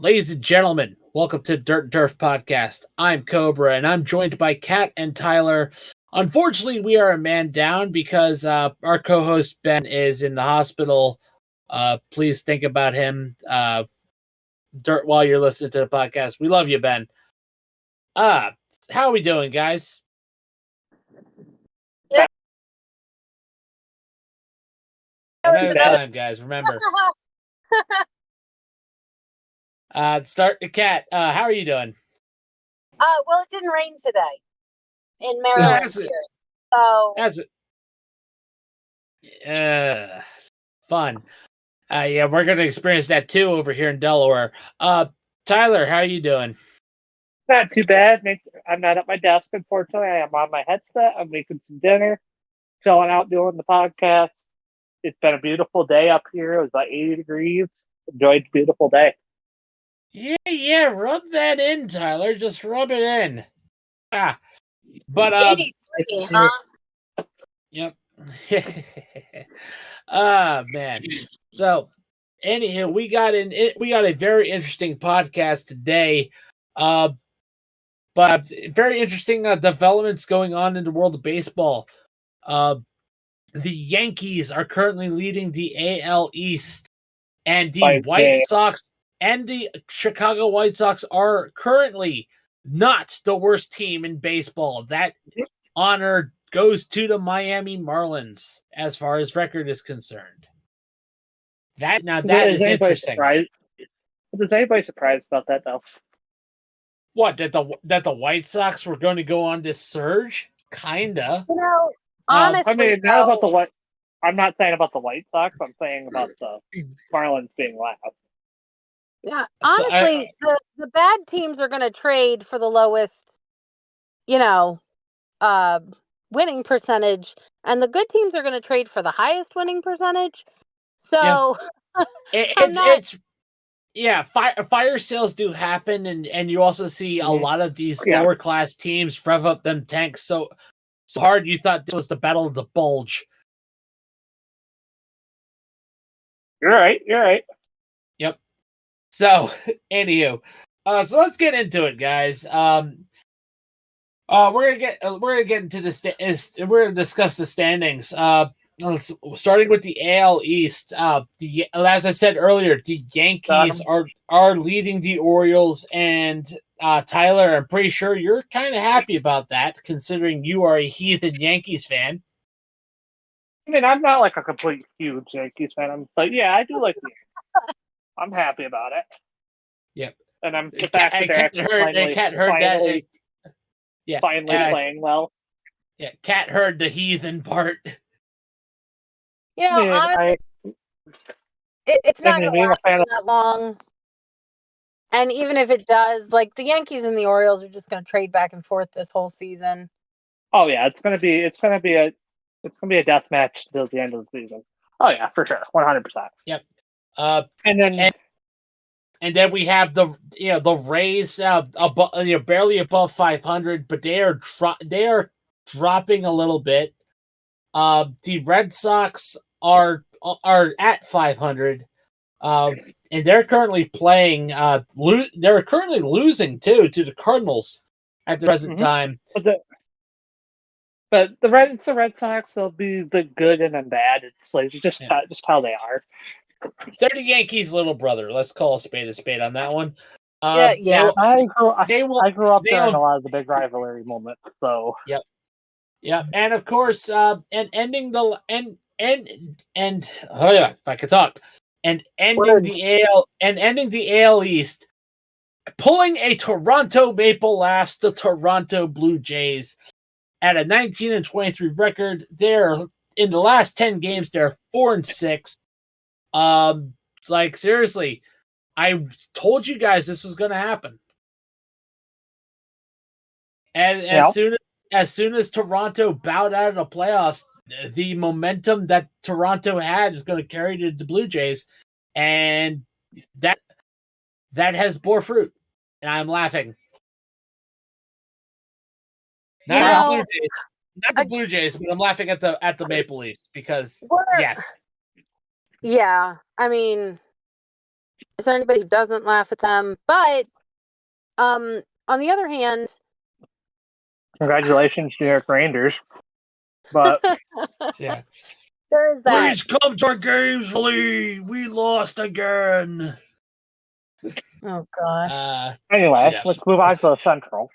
Ladies and gentlemen, welcome to Dirt and Turf Podcast. I'm Cobra, and I'm joined by Kat and Tyler. Unfortunately, we are a man down because our co-host Ben is in the hospital. Please think about him Dirt while you're listening to the podcast. We love you, Ben. How are we doing, guys? Yeah. Another time, guys. Remember. Start the Kat. How are you doing? Well, it didn't rain today in Maryland here, so that's fun. Yeah, we're gonna experience that too over here in Delaware. Tyler, how are you doing? Not too bad. I'm not at my desk, unfortunately. I am on my headset. I'm making some dinner, chilling out, doing the podcast. It's been a beautiful day up here. It was about 80 degrees. Enjoyed the beautiful day. Yeah. Rub that in, Tyler. Just rub it in. But 83, huh? Yep. Man. So, anywho, we got a very interesting podcast today. But very interesting developments going on in the world of baseball. The Yankees are currently leading the AL East, and the White Sox and the Chicago White Sox are currently not the worst team in baseball. That honor goes to the Miami Marlins as far as record is concerned. That is interesting. Is anybody surprised about that though? What, that the White Sox were going to go on this surge? Kinda. You know, honestly, I mean, not about the White. I'm not saying about the White Sox. I'm saying about the Marlins being last. Yeah, honestly, the bad teams are going to trade for the lowest, winning percentage, and the good teams are going to trade for the highest winning percentage. So, fire sales do happen, and you also see a lot of these lower class teams rev up them tanks so hard you thought this was the battle of the bulge. You're right. Yep. So, anywho, so let's get into it, guys. We're gonna get into we're gonna discuss the standings. Starting with the AL East. As I said earlier, the Yankees are leading the Orioles, and Tyler, I'm pretty sure you're kind of happy about that, considering you are a heathen Yankees fan. I mean, I'm not like a complete huge Yankees fan. But yeah, I do like the Yankees. I'm happy about it. Yep. And I'm the fact that they're finally playing well. Yeah, Kat heard the heathen part. Honestly, it's not going to last for that long. And even if it does, like, the Yankees and the Orioles are just going to trade back and forth this whole season. Oh yeah, it's gonna be a death match till the end of the season. Oh yeah, for sure, 100%. Yep. And then we have the Rays barely above 500, but they are dropping a little bit. The Red Sox are at 500, and they're currently playing. They're currently losing too to the Cardinals at the present time. But the Red Sox, they'll be the good and the bad. It's like just how they are. They're the Yankees' little brother. Let's call a spade on that one. I grew up during a lot of the big rivalry moments. So yep. And of course, and ending the if I could talk, and ending the AL East, pulling a Toronto Maple Leafs, the Toronto Blue Jays, at a 19-23 record. They're in the last 10 games. They're 4-6. Like, seriously, I told you guys this was going to happen. And as soon as Toronto bowed out of the playoffs, the momentum that Toronto had is going to carry to the Blue Jays, and that has bore fruit. And I'm laughing. Not the Blue Jays, but I'm laughing at the Maple Leafs because yes. Yeah, I mean, Is there anybody who doesn't laugh at them? But on the other hand, congratulations, New York Rangers. But Yeah. there is that. Please come to our games, Lee. We lost again. Oh gosh. anyway, Yeah. let's move on to the Central.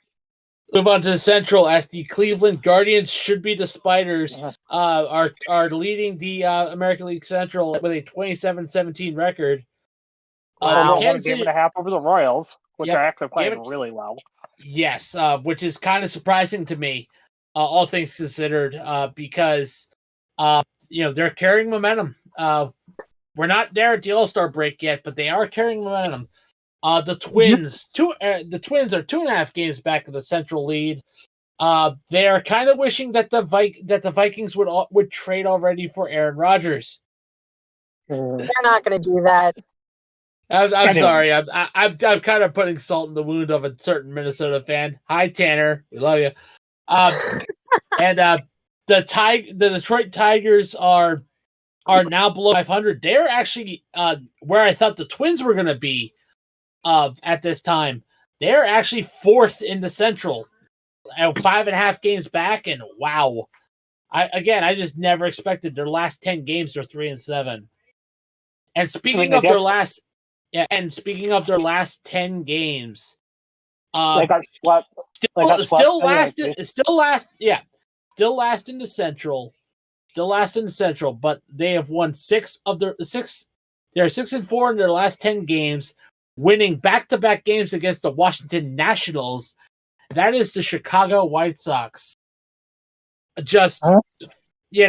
Move on to the Central, as the Cleveland Guardians, should be the Spiders, are leading the American League Central with a 27-17 record. Wow. One game and a half over the Royals, which are actually playing really well. Yes, which is kind of surprising to me, all things considered, because they're carrying momentum. We're not there at the All-Star break yet, but they are carrying momentum. The Twins, the Twins are 2.5 games back of the Central lead. They are kind of wishing that the Vikings would trade already for Aaron Rodgers. They're not going to do that. I'm sorry. I'm kind of putting salt in the wound of a certain Minnesota fan. Hi, Tanner. We love you. And the Detroit Tigers are now below 500. They're actually where I thought the Twins were going to be at this time. They're actually 4th in the Central, 5.5 games back, and wow. I just never expected their last 10 games. They're 3-7. And speaking of their last 10 games, they got swept. Still last in the Central. Still last in the Central, but they have won 6 of their 6. They're 6-4 in their last 10 games, winning back-to-back games against the Washington Nationals. That is the Chicago White Sox. Just we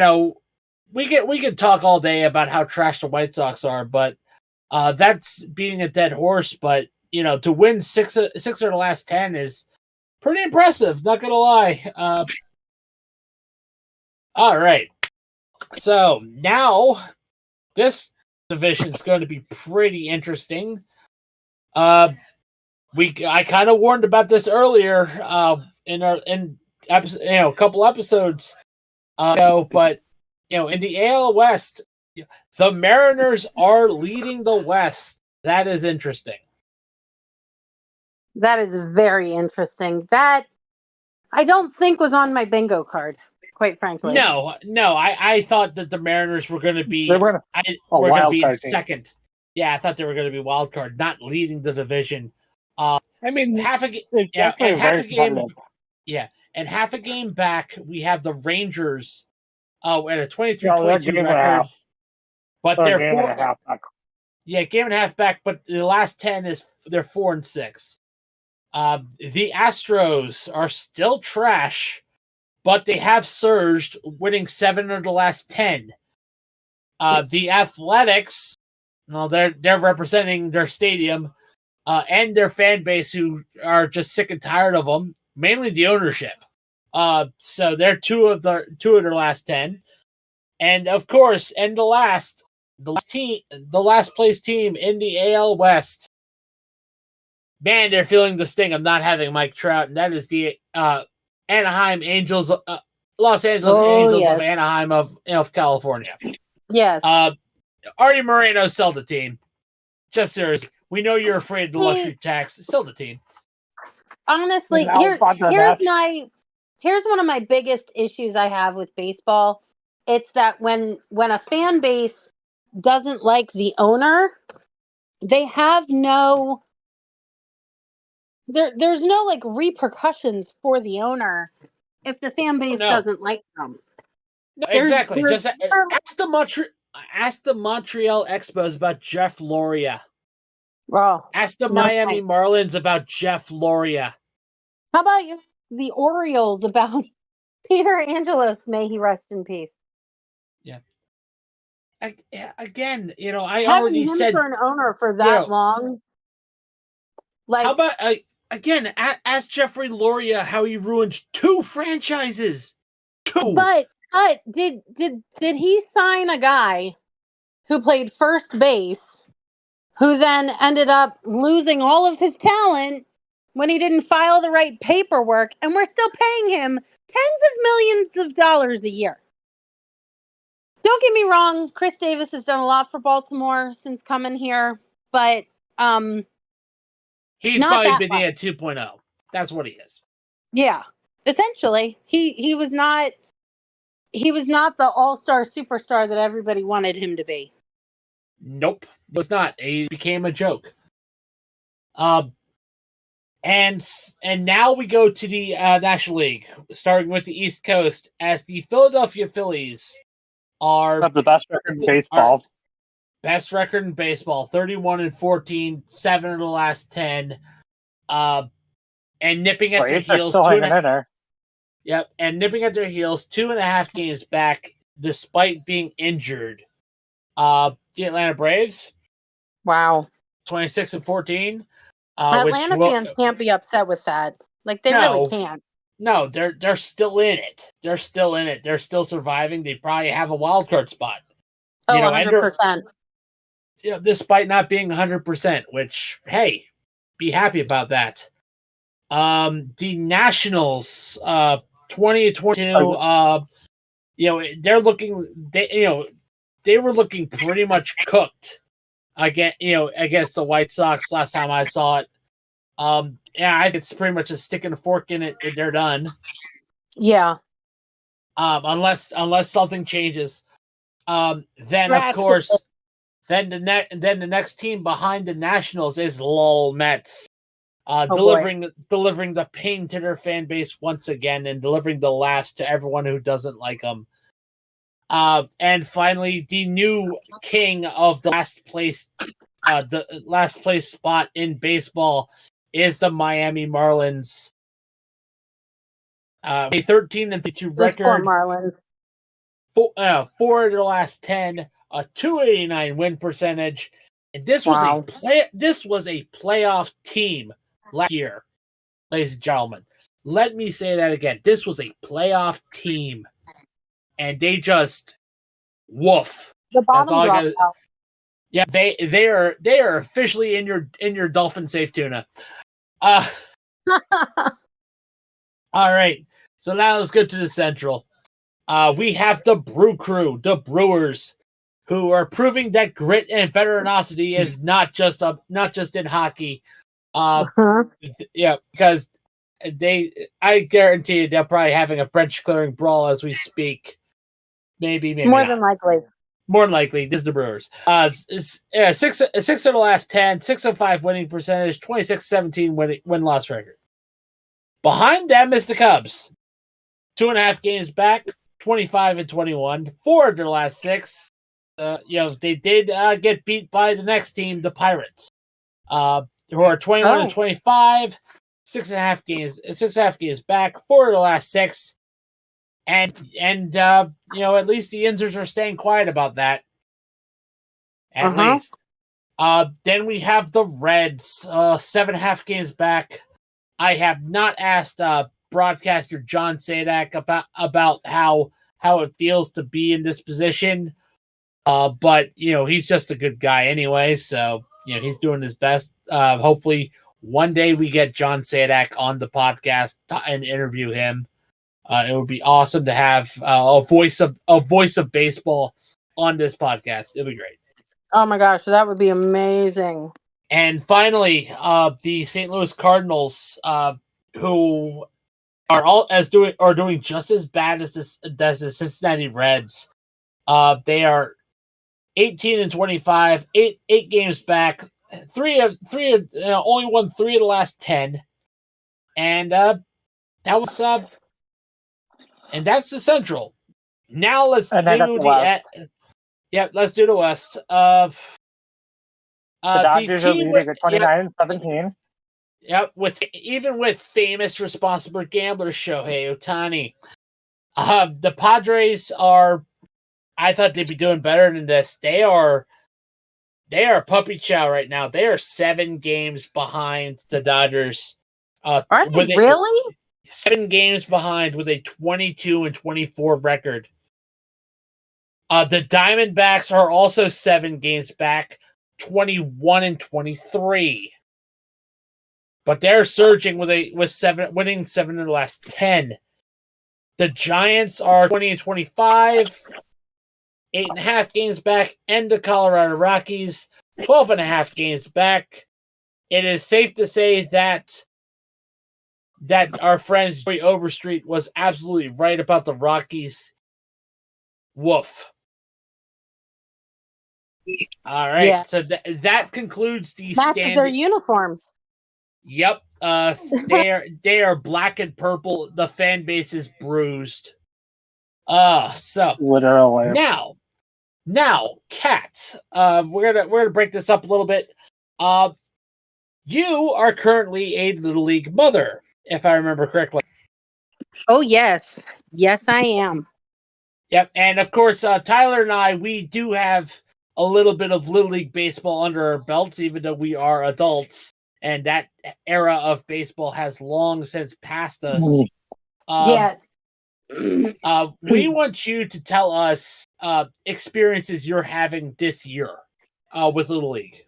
can talk all day about how trash the White Sox are, but that's beating a dead horse. But to win 6 of the last 10 is pretty impressive. Not gonna lie. All right. So now this division is going to be pretty interesting. I kind of warned about this earlier in a couple episodes ago, but in the AL West, the Mariners are leading the West. That is interesting. That is very interesting. That I don't think was on my bingo card, quite frankly. No. I thought that the Mariners were going to be in second. Yeah, I thought they were going to be wild card, not leading the division. Half a game back, we have the Rangers at a 23-22 record. But they're game and a half back. Yeah, game and a half back, but the last 10 they're 4-6. The Astros are still trash, but they have surged, winning 7 of the last 10. The Athletics, they're representing their stadium and their fan base, who are just sick and tired of them, mainly the ownership. So they're 2 of their last 10, and of course, the last place team in the AL West. Man, they're feeling the sting of not having Mike Trout, and that is the Anaheim Angels, Los Angeles Angels of Anaheim of California. Yes. Artie Moreno, sell the team. Just seriously, we know you're afraid of the luxury tax. Sell the team. Honestly, here's one of my biggest issues I have with baseball. It's that when a fan base doesn't like the owner, they have no. There's no like repercussions for the owner if the fan base doesn't like them. No, exactly. Just ask the Montreal Expos about Jeff Loria. Ask the Miami Marlins about Jeff Loria. How about you? The Orioles about Peter Angelos? May he rest in peace. Yeah. Again, I having already him said for an owner for that long. Like, how about again? Ask Jeffrey Loria how he ruined 2 franchises. 2. But did he sign a guy who played first base, who then ended up losing all of his talent when he didn't file the right paperwork, and we're still paying him tens of millions of dollars a year? Don't get me wrong, Chris Davis has done a lot for Baltimore since coming here, but he's not probably that Bonilla much. 2.0. That's what he is. Yeah, essentially, he was not the all-star superstar that everybody wanted him to be. Nope, was not. He became a joke. And now we go to the National League, starting with the East Coast, as the Philadelphia Phillies have the best record in baseball. Best record in baseball, 31-14, 7 of the last 10. And nipping at their heels. Still hanging in there. Yep, and nipping at their heels, 2.5 games back, despite being injured. The Atlanta Braves. Wow. 26-14. Atlanta fans can't be upset with that. Like, they really can't. No, they're still in it. They're still in it. They're still surviving. They probably have a wild card spot. Oh, 100%. Despite not being 100%, which, hey, be happy about that. The Nationals, 20-22. They're looking. They were looking pretty much cooked against the White Sox last time I saw it. I think it's pretty much a stick and a fork in it, and they're done. Yeah. Unless something changes. Then of course, then the next team behind the Nationals is Lowell Mets. Delivering the pain to their fan base once again, and delivering the laughs to everyone who doesn't like them. And finally, the new king of the last place spot in baseball is the Miami Marlins. A 13-32 record. Poor Marlins. 4 of their last 10, a 289 win percentage, and this was a playoff team last year, ladies and gentlemen. Let me say that again. This was a playoff team, and they just woof. The bottom dropped out. Yeah, they are officially in your dolphin safe tuna. All right, so now let's go to the Central. We have the Brew Crew, the Brewers, who are proving that grit and veteranocity is not just in hockey. Yeah, because I guarantee you they're probably having a bench clearing brawl as we speak. Maybe more not. than likely. More than likely, this is the Brewers. 6 of the last 10, 605 winning percentage, 26-17 win-loss record. Behind them is the Cubs. 2.5 games back, 25-21. 4 of their last 6. They did get beat by the next team, the Pirates, who are 21-25. 6.5 games back. 4 of the last 6. And at least the Yinzers are staying quiet about that. At least. Then we have the Reds, 7.5 games back. I have not asked broadcaster John Sadak about how it feels to be in this position. But he's just a good guy anyway, so he's doing his best. Hopefully one day we get John Sadak on the podcast and interview him. It would be awesome to have a voice of baseball on this podcast. It'd be great. Oh my gosh, that would be amazing. And finally, the St. Louis Cardinals, who are doing just as bad as the Cincinnati Reds. They are 18-25, 8 games back, only won 3 of the last 10, and that's the Central. Now let's do the West. Let's do the West. The Dodgers are leading at 29-17. Yep, with famous responsible gambler Shohei Ohtani. The Padres are. I thought they'd be doing better than this. They are puppy chow right now. They are 7 games behind the Dodgers. Are they really? 7 games behind with a 22-24 record. The Diamondbacks are also 7 games back, 21-23. But they're surging with 7 winning 7 of the last 10. The Giants are 20-25, 8.5 games back, and the Colorado Rockies 12 and a half games back. It is safe to say that our friend Joey Overstreet was absolutely right about the Rockies. Woof. All right, Yeah. so that concludes the Matches their uniforms. Yep, they are black and purple. The fan base is bruised. So Literally. now, Kat, we're gonna break this up a little bit. You are currently a Little League mother, if I remember correctly. Oh yes, I am. Yep, and of course, Tyler and I, we do have a little bit of Little League baseball under our belts, even though we are adults, and that era of baseball has long since passed us. Yeah. We want you to tell us experiences you're having this year with Little League.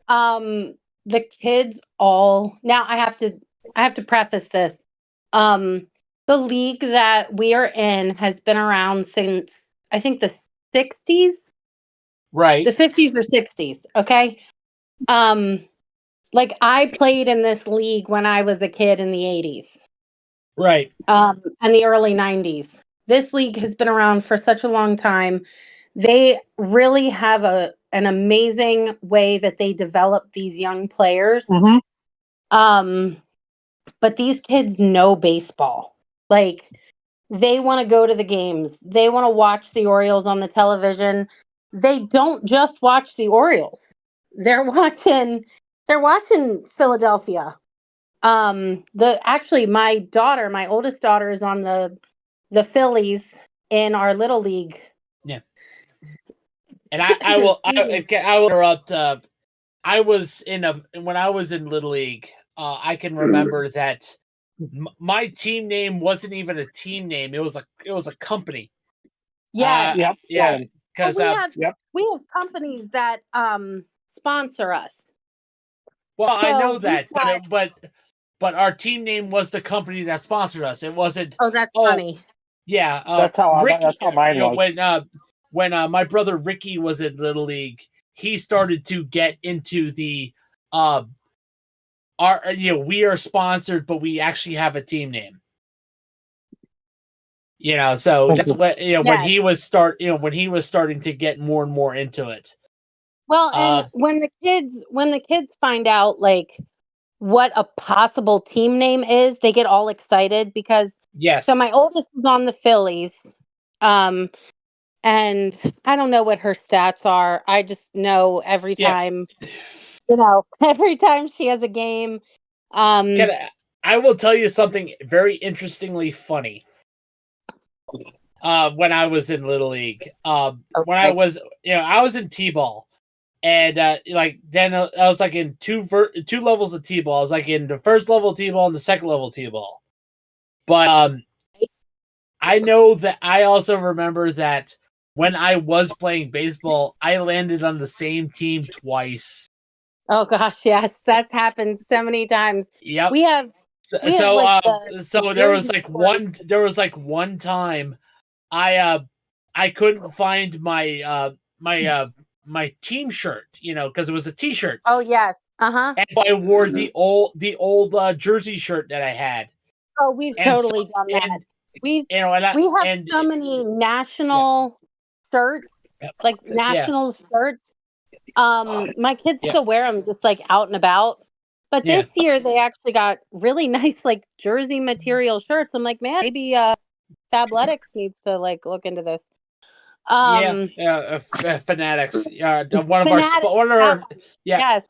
The kids all now. I have to preface this. The league that we are in has been around since I think the 60s, Right. the 50s or 60s. Okay. Like I played in this league when I was a kid in the 80s. Right. And the early 90s. This league has been around for such a long time. They really have an amazing way that they develop these young players. But these kids know baseball. Like they want to go to the games. They want to watch the Orioles on the television. They don't just watch the Orioles. They're watching Philadelphia. My oldest daughter is on the Phillies in our little league. Yeah. And I will interrupt. I was when I was in Little League, I can remember that my team name wasn't even a team name. It was a company. Yeah. Yeah. Because we have companies that sponsor us. Well, So I know that, but our team name was the company that sponsored us. It wasn't. Oh, that's funny. Yeah, that's how mine was. When my brother Ricky was in Little League, he started to get into the we are sponsored, but we actually have a team name. So that's what when he was starting to get more and more into it. Well, and when the kids find out like what a possible team name is, they get all excited because yes. So my oldest is on the Phillies. And I don't know what her stats are. I just know every time every time she has a game. I will tell you something very interestingly funny. When I was in Little League, when I was in T-ball, and then I was like in two levels of T-ball. I was like in the first level of T-ball and the second level of T-ball. But I know that I also remember that when I was playing baseball, I landed on the same team twice. Oh gosh, yes, that's happened so many times. Yep. We have there was like one time I couldn't find my team shirt, because it was a T-shirt. Oh yes, And I wore the old jersey shirt that I had. Oh, we've totally done that. We have so many national shirts, like national shirts. My kids still wear them just like out and about. But this year they actually got really nice like jersey material shirts. I'm like, man, maybe Fabletics needs to like look into this. Fanatics. One of our yes.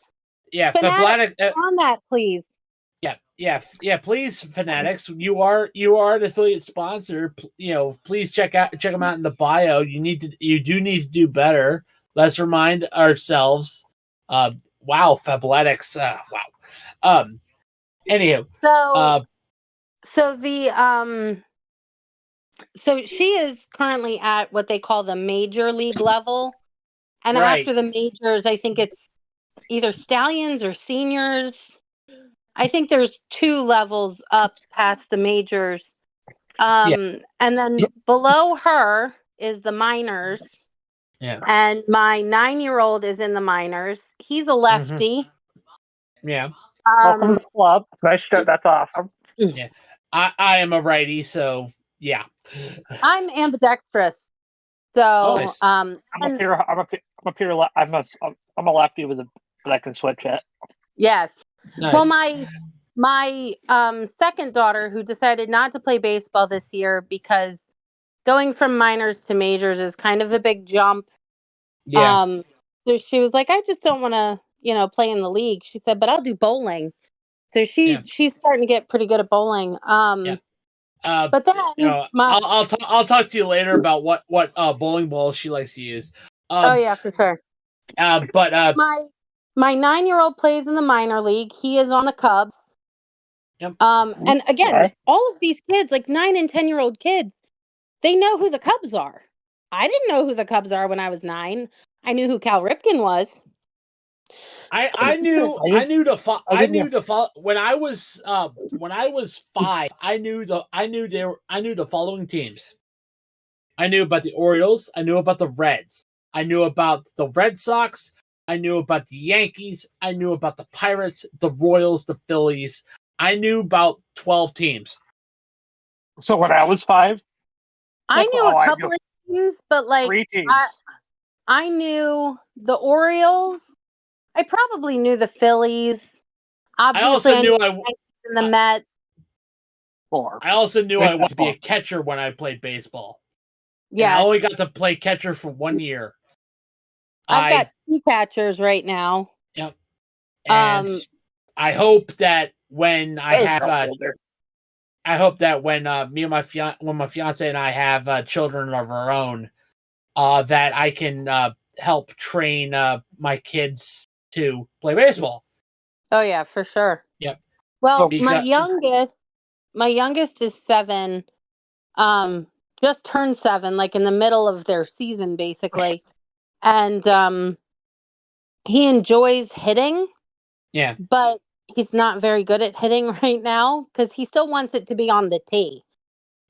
Fabletics on that, please. Please, Fanatics. You are an affiliate sponsor. Please check them out in the bio. You do need to do better. Let's remind ourselves. Wow, Fabletics. Wow. Anywho, so she is currently at what they call the major league level, and after the majors, I think it's either stallions or seniors. I think there's 2 levels up past the majors. And then below her is the minors. Yeah. And my 9-year-old is in the minors. He's a lefty. Yeah. Welcome to the club. Nice show. That's awesome. Yeah. I am a righty, so yeah. I'm ambidextrous. So nice. I'm a lefty but I can switch it. Yes. Nice. Well, my second daughter, who decided not to play baseball this year because going from minors to majors is kind of a big jump. Yeah. So she was like, I just don't want to, play in the league. She said, but I'll do bowling. So she's starting to get pretty good at bowling. Yeah. But then I'll talk to you later about what bowling balls she likes to use. Oh yeah, for sure. But my 9-year-old plays in the minor league. He is on the Cubs. Yep. And again, all of these kids, like 9 and 10-year-old kids, they know who the Cubs are. I didn't know who the Cubs are when I was 9. I knew who Cal Ripken was. I knew to follow when I was 5. I knew the following teams. I knew about the Orioles. I knew about the Reds. I knew about the Red Sox. I knew about the Yankees. I knew about the Pirates, the Royals, the Phillies. I knew about 12 teams. So when I was 5, I knew a couple of teams, but like 3 teams. I knew the Orioles. I probably knew the Phillies. Obviously, I also knew the Mets. 4. I also knew I wanted to be a catcher when I played baseball. Yeah, I only got to play catcher for 1 year. I've got 2 catchers right now. Yep. And I hope that when I have me and my fiance and I have children of our own, that I can help train my kids to play baseball. Oh yeah, for sure. Yep. Well, my youngest is 7. Just turned 7, like in the middle of their season, basically. And he enjoys hitting. Yeah. But he's not very good at hitting right now because he still wants it to be on the tee.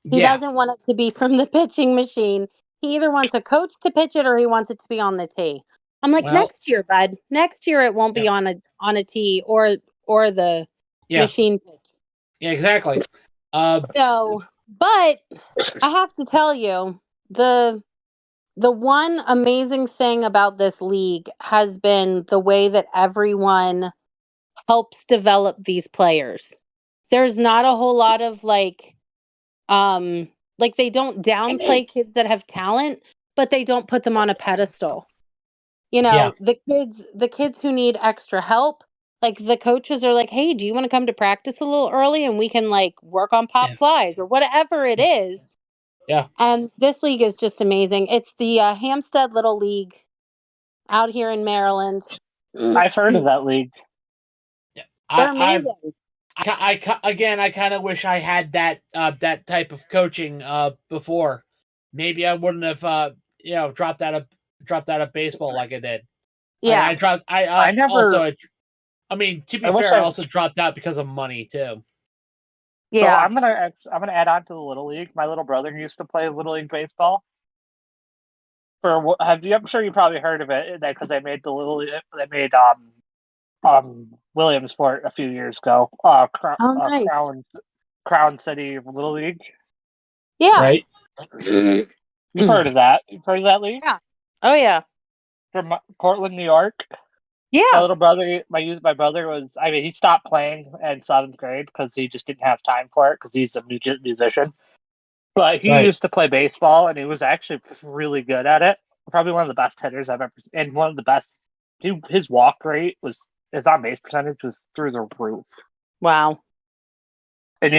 He doesn't want it to be from the pitching machine. He either wants a coach to pitch it or he wants it to be on the tee. I'm like, next year, bud. Next year it won't be on a tee or the machine pitch. Yeah, exactly. So, but I have to tell you, the one amazing thing about this league has been the way that everyone helps develop these players. There's not a whole lot of like they don't downplay kids that have talent, but they don't put them on a pedestal. The kids who need extra help, like the coaches are like, "Hey, do you want to come to practice a little early and we can like work on pop flies or whatever it is?" Yeah. And this league is just amazing. It's the Hampstead Little League out here in Maryland. I've heard of that league. Yeah. They're amazing. I kind of wish I had that type of coaching before. Maybe I wouldn't have dropped out of baseball like I did. Yeah. To be fair, I also dropped out because of money too. Yeah. So I'm gonna add on to the Little League. My little brother used to play Little League baseball. I'm sure you probably heard of it because they made Williamsport a few years ago. Nice. Crown City Little League. Yeah. Right. You've heard of that? You've heard of that league? Yeah. Oh yeah. From Portland, New York. Yeah. My little brother, my brother he stopped playing in 7th grade because he just didn't have time for it because he's a musician. But he used to play baseball and he was actually really good at it. Probably one of the best hitters I've ever seen. And one of the best. His walk rate his on base percentage was through the roof. Wow. And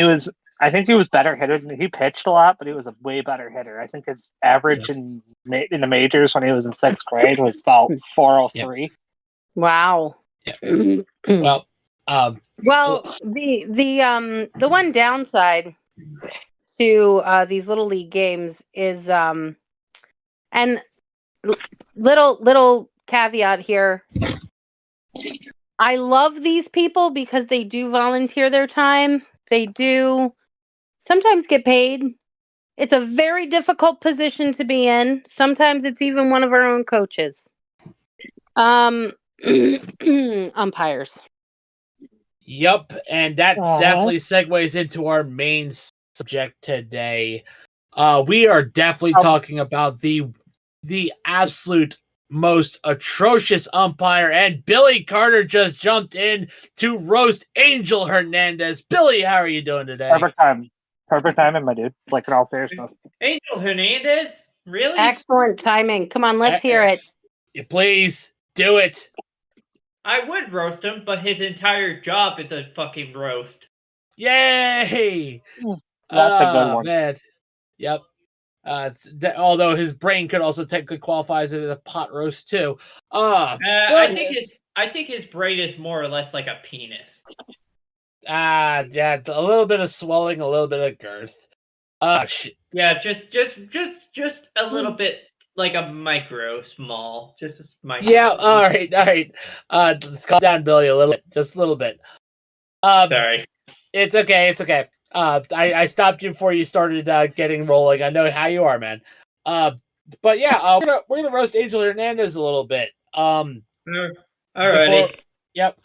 I think he was better hitter than he pitched a lot, but he was a way better hitter. I think his average in the majors when he was in 6th grade was about 403. Wow. Yeah. Well, the one downside to these little league games is and little caveat here. I love these people because they do volunteer their time. They do sometimes get paid, It's a very difficult position to be in. Sometimes it's even one of our own coaches. Umpires. Yep, and that definitely segues into our main subject today. We are definitely talking about the absolute most atrocious umpire, and Billy Carter just jumped in to roast Angel Hernandez. Billy, how are you doing today? Perfect timing, my dude. Like in all seriousness. Angel Hernandez? Really? Excellent timing. Come on, let's hear it. Please do it. I would roast him, but his entire job is a fucking roast. Yay! That's a good one. Man. Yep. Although his brain could also technically qualify as a pot roast too. I think his brain is more or less like a penis. Yeah, a little bit of swelling, a little bit of girth. Yeah, just a little bit like a micro small, just a micro. Yeah, all right. Let's calm down, Billy, a little bit, just a little bit. Sorry. It's okay. I stopped you before you started getting rolling. I know how you are, man. But yeah, we're gonna roast Angel Hernandez a little bit. Alrighty. Yep.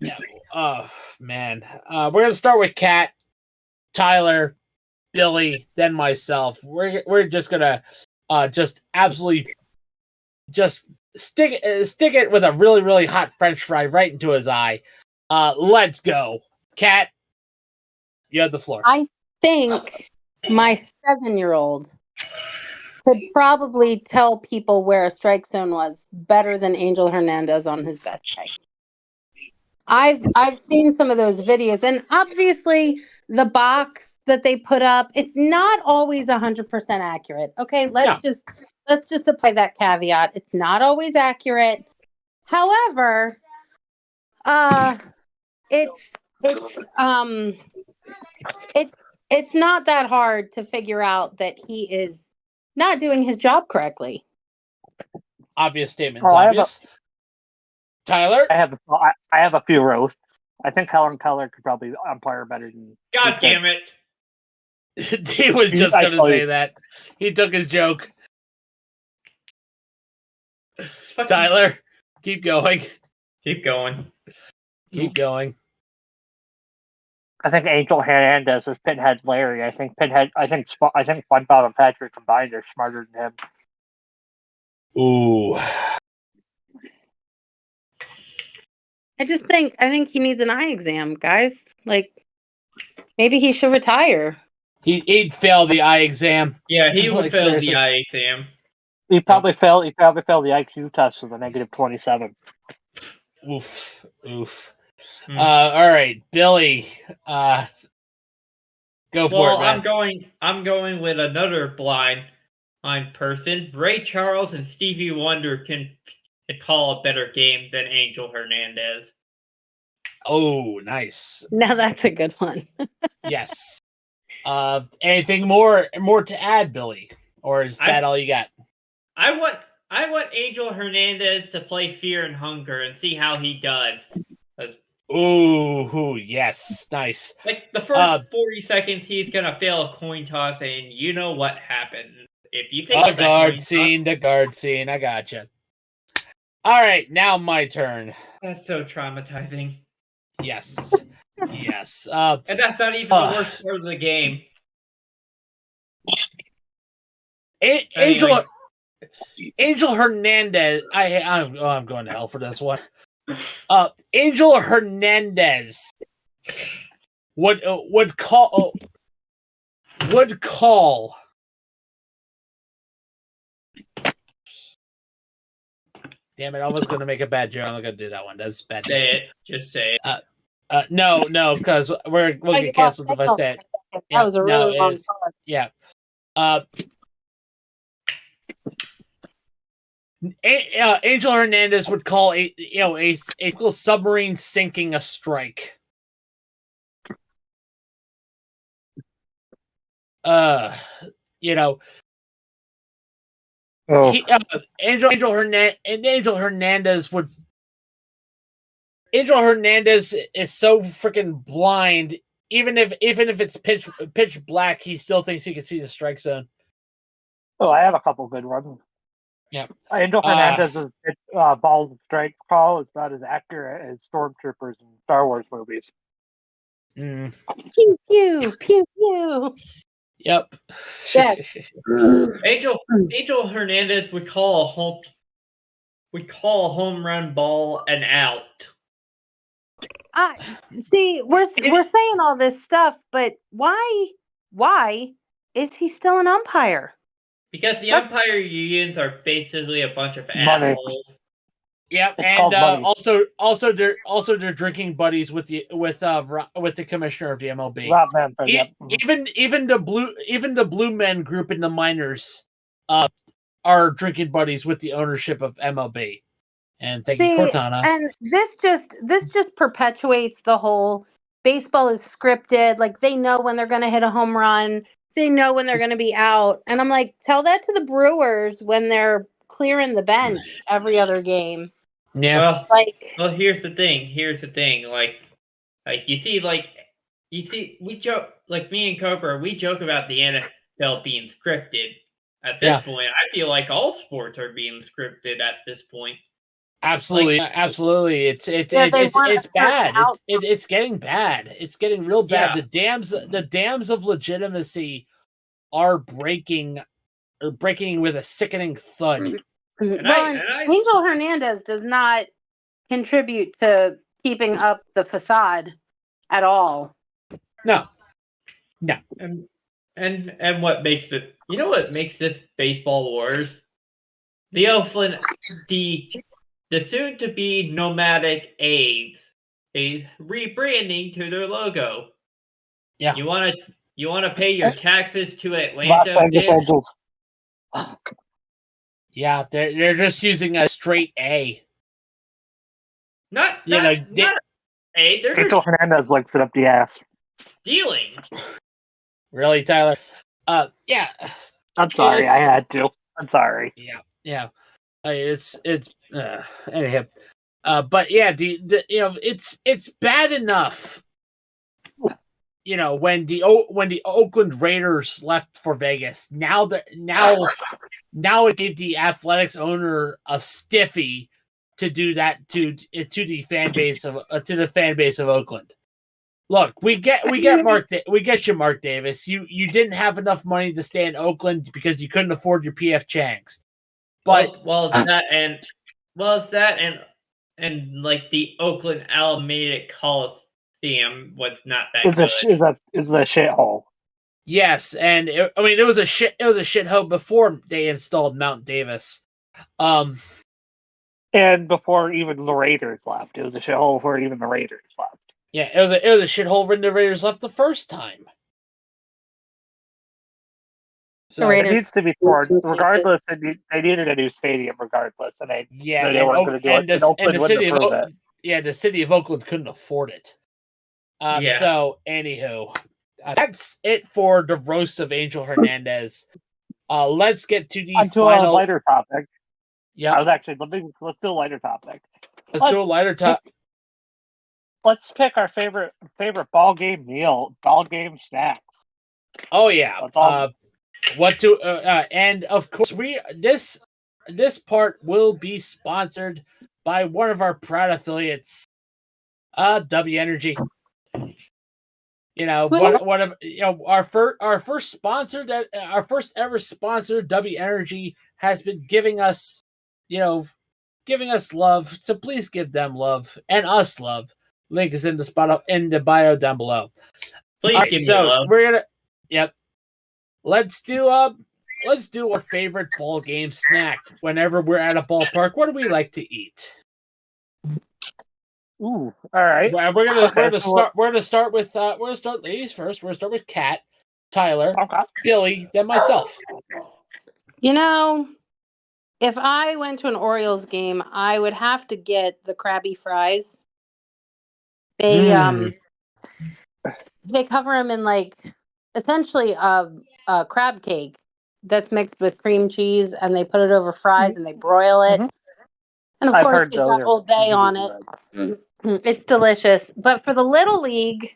Yeah. Oh man. We're gonna start with Kat, Tyler, Billy, then myself. We're just gonna just absolutely just stick it with a really, really hot French fry right into his eye. Let's go. Kat, you have the floor. I think my 7-year-old could probably tell people where a strike zone was better than Angel Hernandez on his best day. I've seen some of those videos, and obviously the box that they put up, it's not always 100% accurate. Okay, let's just apply that caveat. It's not always accurate. However, it's not that hard to figure out that he is not doing his job correctly. Obvious statements. Obvious. Tyler, I have a few roasts. I think Helen Keller could probably umpire better than. God damn it! He was just gonna say that. He took his joke. Tyler, keep going. Keep going. Keep going. I think Angel Hernandez is Pinhead Larry. I think SpongeBob and Patrick combined are smarter than him. Ooh. I think he needs an eye exam, guys. Like, maybe he should retire. He'd fail the eye exam. Yeah, he would fail the eye exam. He probably failed the IQ test with a -27. Oof. All right, Billy. Go for it, man. I'm going with another blind person. Ray Charles and Stevie Wonder can call a better game than Angel Hernandez. Oh, nice. Now that's a good one. Yes. Anything more to add, Billy? Or is that all you got? I want Angel Hernandez to play Fear and Hunger and see how he does. Ooh, yes. Nice. Like the first 40 seconds he's gonna fail a coin toss, and you know what happens. If you take the guard scene, I gotcha. All right, now my turn. That's so traumatizing. Yes. Yes. And that's not even the worst part of the game. Angel Hernandez. I'm going to hell for this one. Angel Hernandez would call. Damn it! I was going to make a bad joke. I'm not going to do that one. That's bad. Say it. Just say it. No, because we'll get canceled if I say it. That was a really long part. Yeah. Angel Hernandez would call a submarine sinking a strike. Angel Hernandez is so freaking blind. even if it's pitch black, he still thinks he can see the strike zone. Oh, I have a couple good ones. Yeah. Angel Hernandez's ball and strike call is about as accurate as stormtroopers in Star Wars movies. Pew pew pew pew. Yep. Yeah. Angel Hernandez would call a home run ball an out. See, we're saying all this stuff, but why is he still an umpire? Because the umpire unions are basically a bunch of Money. assholes. Yep, It's and called they're drinking buddies with the commissioner of the MLB. Rob Manfred, yep. Even the blue men group in the minors are drinking buddies with the ownership of MLB. And thank you, Cortana. And this just perpetuates the whole baseball is scripted. Like they know when they're going to hit a home run, they know when they're going to be out, and I'm like, tell that to the Brewers when they're clearing the bench every other game. Yeah. Well, here's the thing. Like you see, we joke, like me and Cobra, we joke about the NFL being scripted. At this point, I feel like all sports are being scripted at this point. Absolutely. It's bad. It's getting bad. It's getting real bad. Yeah. The dams of legitimacy are breaking with a sickening thud. Angel Hernandez does not contribute to keeping up the facade at all. No. And what makes it? You know what makes this baseball worse? The soon-to-be nomadic A's rebranding to their logo. Yeah. You want to pay your taxes to Atlanta? Las Vegas Angels. Yeah, they're just using a straight A. Not A. Angel Hernandez likes it up the ass. Stealing. Really, Tyler? Yeah. I'm sorry, I had to. I'm sorry. Yeah. It's anyhow. But yeah, the it's bad enough. You know, when the Oakland Raiders left for Vegas, now it gave the Athletics owner a stiffy to do that to the fan base of Oakland. Look, we get you, Mark Davis. You didn't have enough money to stay in Oakland because you couldn't afford your PF Changs. But it's that and like the Oakland Alameda Coliseum was not that good. Is a shithole. Yes, and it was a shithole before they installed Mount Davis. And before even the Raiders left, it was a shithole before even the Raiders left. Yeah, it was a shithole when the Raiders left the first time. So it needs to be torn. Regardless, they needed a new stadium regardless, and they weren't going to do it. And Oakland wouldn't approve it. Yeah, the city of Oakland couldn't afford it. So, anywho, that's it for the roast of Angel Hernandez. Let's get to the final lighter topic. Yeah, I was actually let's do a lighter topic. Let's do a lighter topic. Let's pick our favorite ball game snacks. Oh yeah. And of course this part will be sponsored by one of our proud affiliates, W Energy. You know, our first ever sponsor, W Energy, has been giving us love. So please give them love and us love. Link is in the bio down below. Please give me love. We're gonna Let's do our favorite ball game snack whenever we're at a ballpark. What do we like to eat? Ooh, all right. We're gonna start ladies first. We're gonna start with Kat, Tyler, Billy, then myself. You know, if I went to an Orioles game, I would have to get the Krabby Fries. They cover them in like essentially a crab cake that's mixed with cream cheese, and they put it over fries and they broil it. And of course, they've got Old Bay on it. It's delicious. But for the Little League,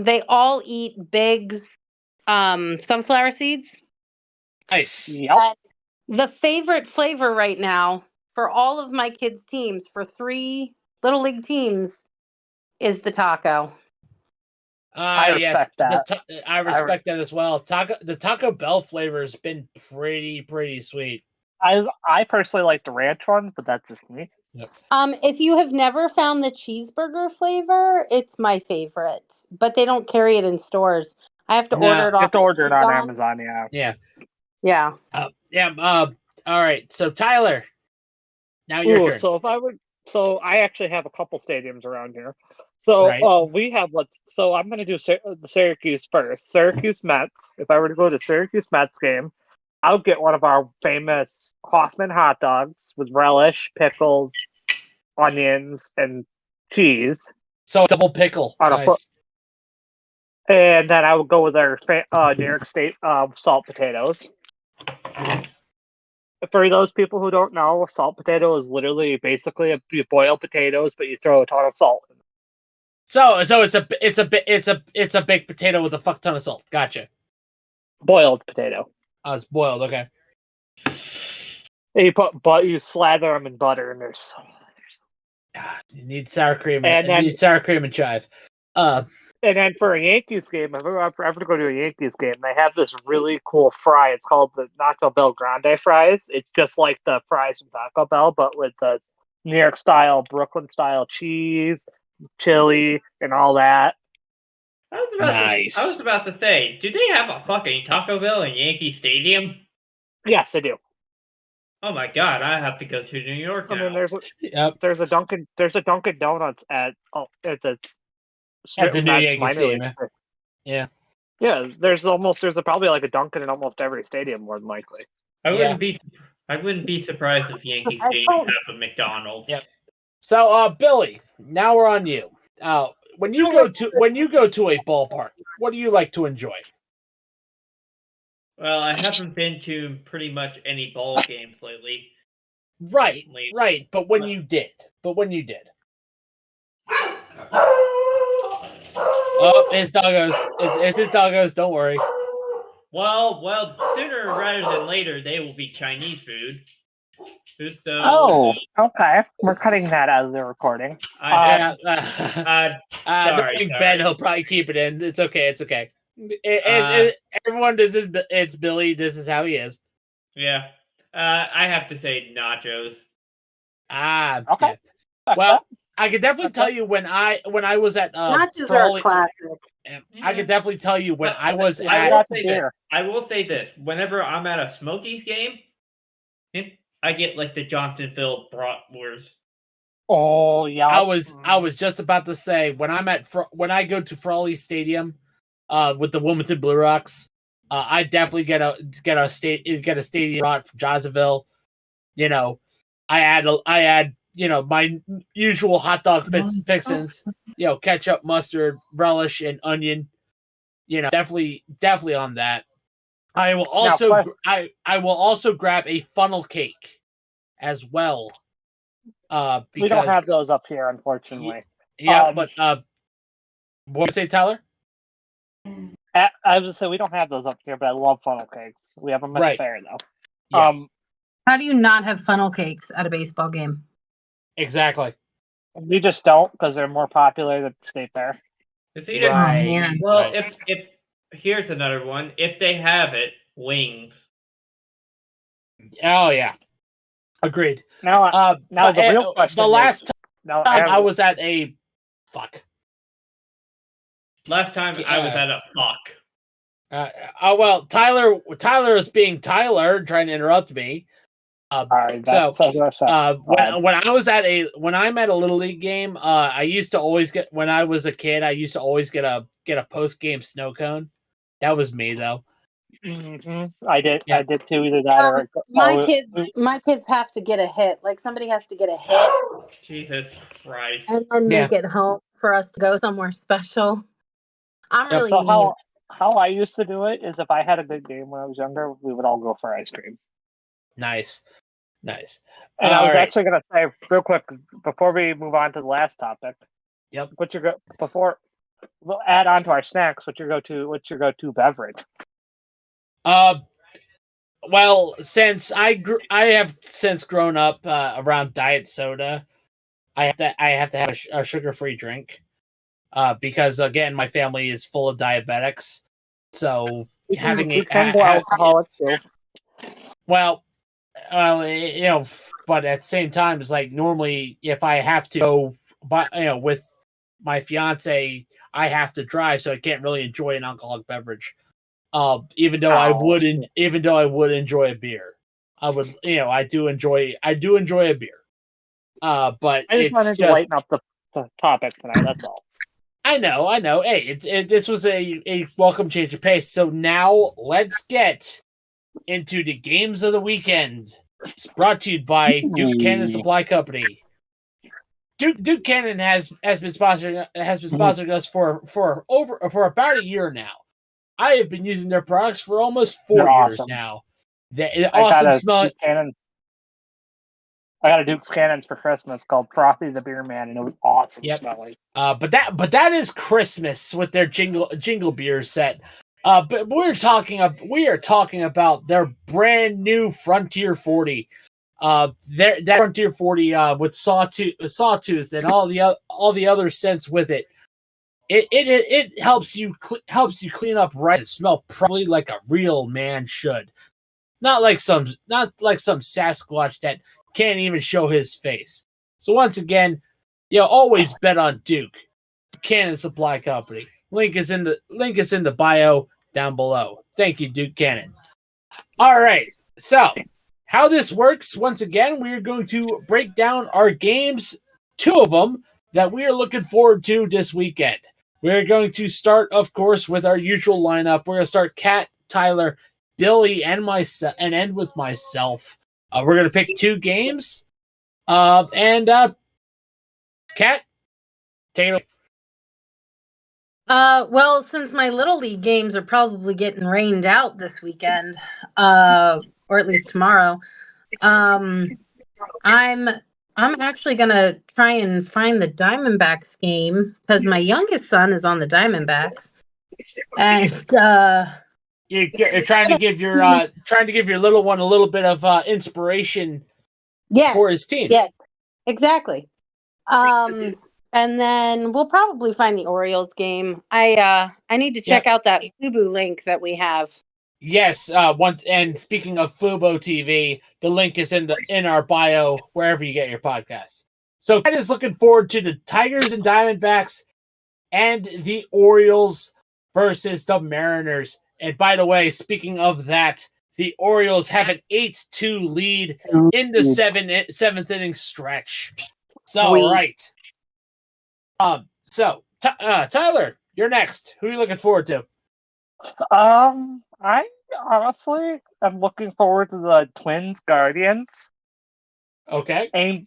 They all eat Big's sunflower seeds. Nice. Yep. The favorite flavor right now for all of my kids' teams, for 3 Little League teams, is the taco. I Yes, respect that. I respect that as well. The Taco Bell flavor has been pretty sweet. I personally like the ranch one, but that's just me. Yep. If you have never found the cheeseburger flavor, it's my favorite, but they don't carry it in stores. I have to order it You off. have to order it on Amazon. Yeah. Yeah. Yeah. All right. So Tyler, now your turn. So I actually have a couple stadiums around here. So Right. we have So I'm going to do the Syracuse first. Syracuse Mets. If I were to go to Syracuse Mets game, I would get one of our famous Hoffman hot dogs with relish, pickles, onions, and cheese. So double pickle. Nice. And then I would go with our New York State salt potatoes. For those people who don't know, salt potato is literally basically you boil potatoes, but you throw a ton of salt in. So it's a baked potato with a fuck ton of salt. Gotcha. Boiled potato. Oh, it's boiled. Okay. And you slather them in butter, and there's you need sour cream and then sour cream and chive. And then for a Yankees game, if I ever go to a Yankees game, they have this really cool fry. It's called the Nacho Bel Grande fries. It's just like the fries from Taco Bell, but with the New York style, Brooklyn style cheese, chili, and all that. I was about to say, do they have a fucking Taco Bell in Yankee Stadium? Yes, they do. Oh my god, I have to go to New York now. I mean, there's a Dunkin' Donuts at the New Yankee Stadium. Yeah. Yeah, there's probably like a Dunkin' in almost every stadium, more than likely. I wouldn't be surprised if Yankee Stadium have a McDonald's. Yep. So, Billy, now we're on you. When you go to a ballpark, what do you like to enjoy? Well, I haven't been to pretty much any ball games lately. Right. But when you did. Oh, his doggos. It's his doggos. Don't worry. Well, sooner rather than later, they will be Chinese food. So, okay. We're cutting that out of the recording. Sorry. Ben, he'll probably keep it in. It's okay. Everyone, it's Billy. This is how he is. Yeah. I have to say nachos. Okay. Yeah. Well, I could definitely tell you when I was at nachos are a classic. I could definitely tell you when I was at. I will say this: whenever I'm at a Smokies game, I get like the Johnsonville bratwurst. Oh yeah. I was just about to say when I go to Frawley Stadium, with the Wilmington Blue Rocks, I definitely get a stadium brat from Johnsonville. You know, I add my usual hot dog fixins. Ketchup, mustard, relish, and onion. Definitely on that. I will also grab a funnel cake as well. Because we don't have those up here, unfortunately. Yeah, but what do you say, Tyler? I was gonna say we don't have those up here, but I love funnel cakes. We have them at the fair though. Yes. How do you not have funnel cakes at a baseball game? Exactly. We just don't because they're more popular than State Fair. It's either right. Well, if here's another one. If they have it, wings. Oh yeah, agreed. Now the real question. The last time I was at a fuck. Last time I was at a fuck. Well, Tyler is being Tyler, trying to interrupt me. When I'm at a little league game, I used to always get, when I was a kid, I used to always get a post game snow cone. That was me though. Mm-hmm. I did too. Either that or my kids have to get a hit. Like somebody has to get a hit. Jesus Christ! And then make it home for us to go somewhere special. I'm really mean. How I used to do it is if I had a good game when I was younger, we would all go for ice cream. Nice. And I was actually going to say real quick before we move on to the last topic. Yep. we'll add on to our snacks. What's your go-to beverage? Well, since I have since grown up around diet soda, I have to have a sugar-free drink. Because again, my family is full of diabetics, so We can go alcoholic too. Well, but at the same time, it's like normally if I have to go, with my fiance, I have to drive, so I can't really enjoy an alcoholic beverage. Even though I would enjoy a beer, I would, I do enjoy a beer. But I just wanted to lighten up the topic tonight. That's all. I know. Hey, this was a welcome change of pace. So now let's get into the games of the weekend. It's brought to you by Duke Cannon Supply Company. Duke Cannon has been sponsoring us for about a year now. I have been using their products for almost 4 years now. They're awesome smell. I got a Duke's Cannons for Christmas called Frothy the Beer Man, and it was awesome smelling. But that is Christmas with their jingle beer set. But we are talking about their brand new Frontier 40. That Frontier 40 with sawtooth and all the other scents with it. It helps you clean up right and smell probably like a real man should. Not like some Sasquatch that can't even show his face. So once again, always bet on Duke Cannon Supply Company. Link is in the bio down below. Thank you, Duke Cannon. All right, so how this works? Once again, we are going to break down our games, 2 of them that we are looking forward to this weekend. We're going to start, of course, with our usual lineup. We're going to start Kat, Tyler, Billy, and myself, and end with myself. We're going to pick 2 games. And Kat, Taylor. Well, since my Little League games are probably getting rained out this weekend, or at least tomorrow, I'm actually gonna try and find the Diamondbacks game because my youngest son is on the Diamondbacks, and you're trying to give your little one a little bit of inspiration for his team. Yeah, exactly. And then we'll probably find the Orioles game. I need to check out that Fubo link that we have. Yes, and speaking of Fubo TV, the link is in our bio wherever you get your podcasts. So Ken is looking forward to the Tigers and Diamondbacks and the Orioles versus the Mariners. And by the way, speaking of that, the Orioles have an 8-2 lead in the seventh inning stretch. So right. Tyler, you're next. Who are you looking forward to? I honestly am looking forward to the Twins Guardians. Okay. And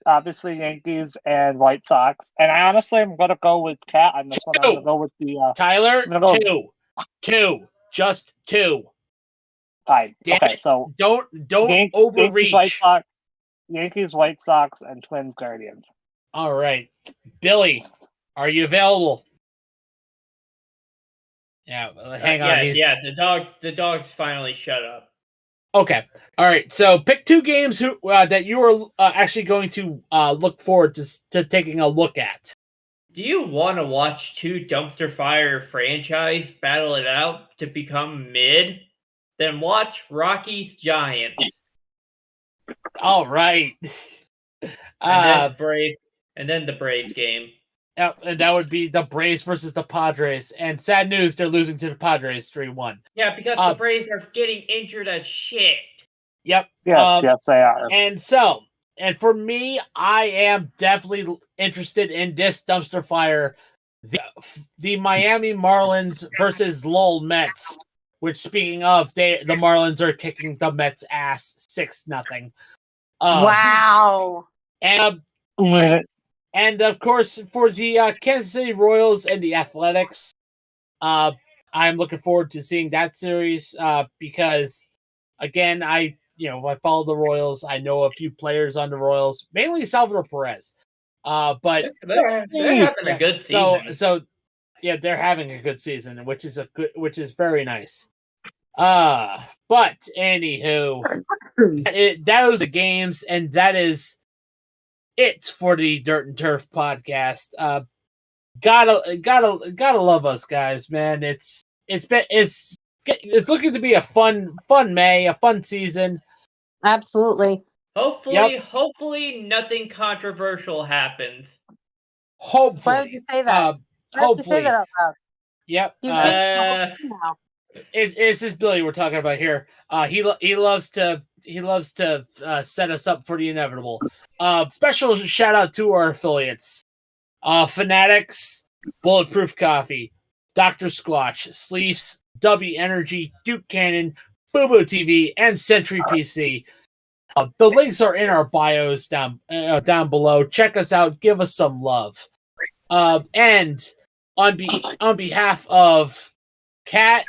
obviously Yankees and White Sox. And I honestly am going to go with Cat on this one. I'm going to go with the Tyler. Two. Just 2. Fine. Okay, so don't overreach. Yankees, White Sox, and Twins Guardians. All right, Billy, are you available? Yeah, hang on. Yeah, the dog's finally shut up. Okay, all right. So pick 2 games that you are actually going to look forward to taking a look at. Do you want to watch 2 dumpster fire franchise battle it out to become mid? Then watch Rockies Giants. All right. And then the Braves game. Yep, and that would be the Braves versus the Padres. And sad news, they're losing to the Padres 3-1. Yeah, because the Braves are getting injured as shit. Yep. Yes, they are. And for me, I am definitely interested in this dumpster fire. The Miami Marlins versus Lowell Mets. Which, speaking of, the Marlins are kicking the Mets' ass 6-0. Wow. And of course, for the Kansas City Royals and the Athletics, I'm looking forward to seeing that series because, again, I follow the Royals. I know a few players on the Royals, mainly Salvador Perez. But they're having a good season. So Yeah, they're having a good season, which is very nice. But anywho, that was the games, and that is it for the Dirt and Turf podcast. Gotta love us, guys, man. It's looking to be a fun May, a fun season. Absolutely. Hopefully nothing controversial happens. Hopefully. Why would you say that? Hopefully. Say that out loud. Yep. It's just Billy we're talking about here. He loves to set us up for the inevitable. Special shout out to our affiliates. Fanatics, Bulletproof Coffee, Dr. Squatch, Sleeves, W Energy, Duke Cannon, Boo TV, and Century PC. The links are in our bios down below. Check us out. Give us some love. And on behalf of Kat,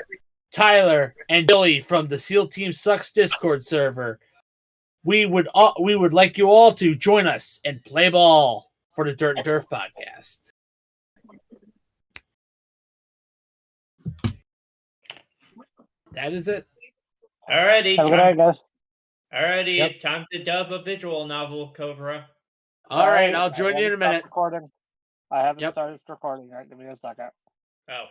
Tyler, and Billy from the SEAL Team Sucks Discord server, we would like you all to join us and play ball for the Dirt and Turf podcast. That is it. Alrighty. Yep. It's time to dub a visual novel, Cobra. All right, I'll join you in a minute. Recording. I haven't started recording yet. Give me a second.